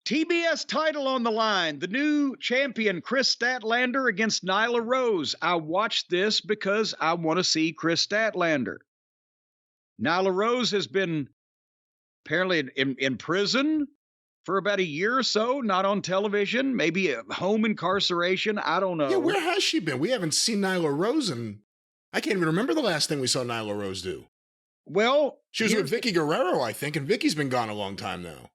TBS title on the line. The new champion, Kris Statlander, against Nyla Rose. I watched this because I want to see Kris Statlander. Nyla Rose has been apparently in prison for about a year or so, not on television, maybe a home incarceration. I don't know. Yeah, where has she been? We haven't seen Nyla Rose and I can't even remember the last thing we saw Nyla Rose do. Well, she was with Vicky Guerrero, I think, and Vicky's been gone a long time now.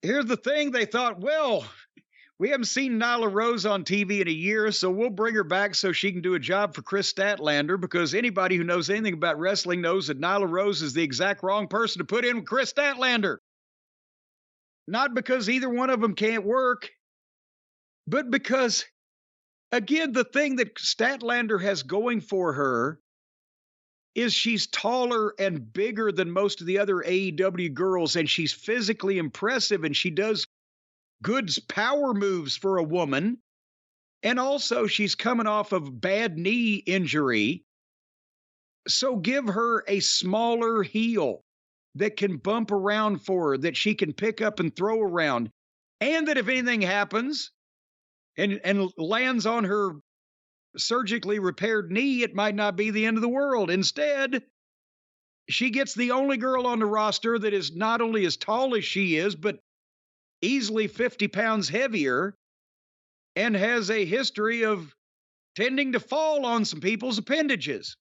Here's the thing. They thought, well, we haven't seen Nyla Rose on TV in a year, so we'll bring her back so she can do a job for Kris Statlander, because anybody who knows anything about wrestling knows that Nyla Rose is the exact wrong person to put in with Kris Statlander. Not because either one of them can't work, but because, again, the thing that Statlander has going for her is she's taller and bigger than most of the other AEW girls, and she's physically impressive, and she does good power moves for a woman. And also, she's coming off of a bad knee injury. So give her a smaller heel that can bump around for her, that she can pick up and throw around. And that if anything happens and lands on her surgically repaired knee, it might not be the end of the world. Instead, she gets the only girl on the roster that is not only as tall as she is, but easily 50 pounds heavier, and has a history of tending to fall on some people's appendages.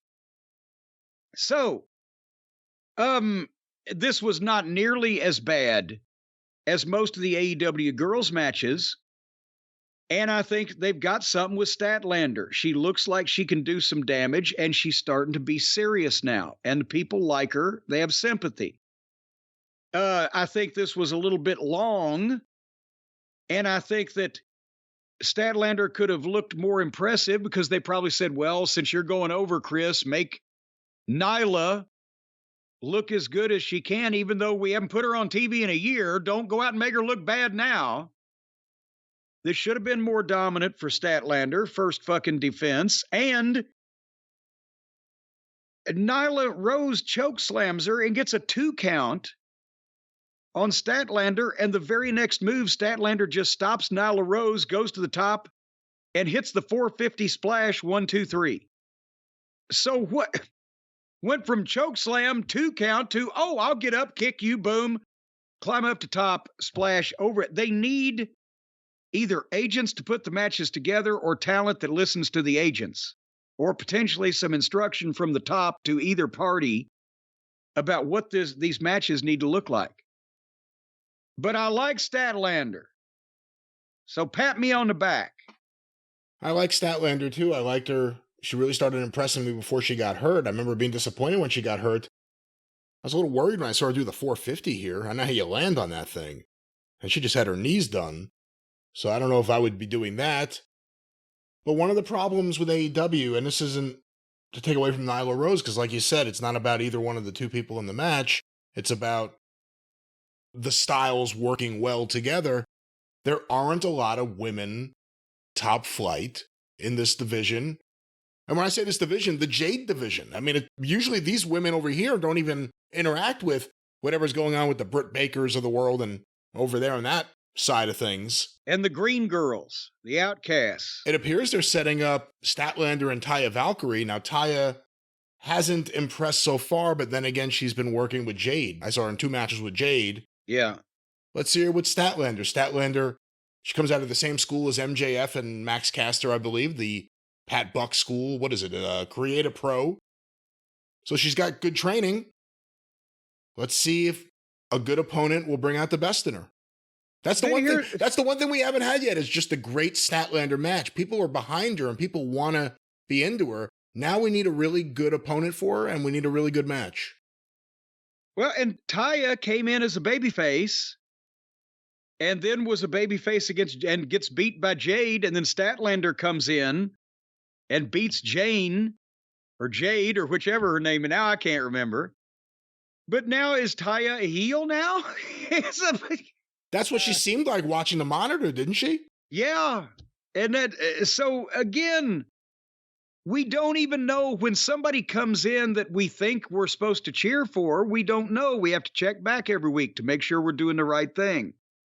So, this was not nearly as bad as most of the AEW girls matches. And I think they've got something with Statlander. She looks like she can do some damage, and she's starting to be serious now. And people like her. They have sympathy. I think this was a little bit long, and I think that Statlander could have looked more impressive, because they probably said, well, since you're going over, Kris, make Nyla look as good as she can, even though we haven't put her on TV in a year. Don't go out and make her look bad now. This should have been more dominant for Statlander, first fucking defense, and Nyla Rose chokeslams her and gets a 2 count on Statlander, and the very next move, Statlander just stops Nyla Rose, goes to the top, and hits the 450 splash, 1, 2, 3. So what? Went from chokeslam, 2 count, to, oh, I'll get up, kick you, boom, climb up to top, splash over it. They need either agents to put the matches together, or talent that listens to the agents, or potentially some instruction from the top to either party about what these matches need to look like. But I like Statlander, so pat me on the back. I like Statlander too. I liked her. She really started impressing me before she got hurt. I remember being disappointed when she got hurt. I was a little worried when I saw her do the 450 here. I know how you land on that thing. And she just had her knees done. So I don't know if I would be doing that. But one of the problems with AEW, and this isn't to take away from Nyla Rose, because like you said, it's not about either one of the two people in the match. It's about the styles working well together. There aren't a lot of women top flight in this division. And when I say this division, the Jade division. I mean, usually these women over here don't even interact with whatever's going on with the Britt Bakers of the world and over there on that side of things. And the Green Girls, the Outcasts. It appears they're setting up Statlander and Taya Valkyrie. Now, Taya hasn't impressed so far, but then again, she's been working with Jade. I saw her in 2 matches with Jade. Yeah. Let's see her with Statlander. Statlander, she comes out of the same school as MJF and Max Caster, I believe, the Pat Buck school. What is it? Create Pro. So she's got good training. Let's see if a good opponent will bring out the best in her. That's the one thing. That's the one thing we haven't had yet, is just a great Statlander match. People are behind her and people want to be into her. Now we need a really good opponent for her, and we need a really good match. Well, and Taya came in as a babyface, and then was a babyface against, and gets beat by Jade, and then Statlander comes in and beats Jane, or Jade, or whichever her name is. Now I can't remember. But now is Taya a heel now? That's what she seemed like watching the monitor, didn't she? Yeah. And that, so again, we don't even know when somebody comes in that we think we're supposed to cheer for. We don't know. We have to check back every week to make sure we're doing the right thing.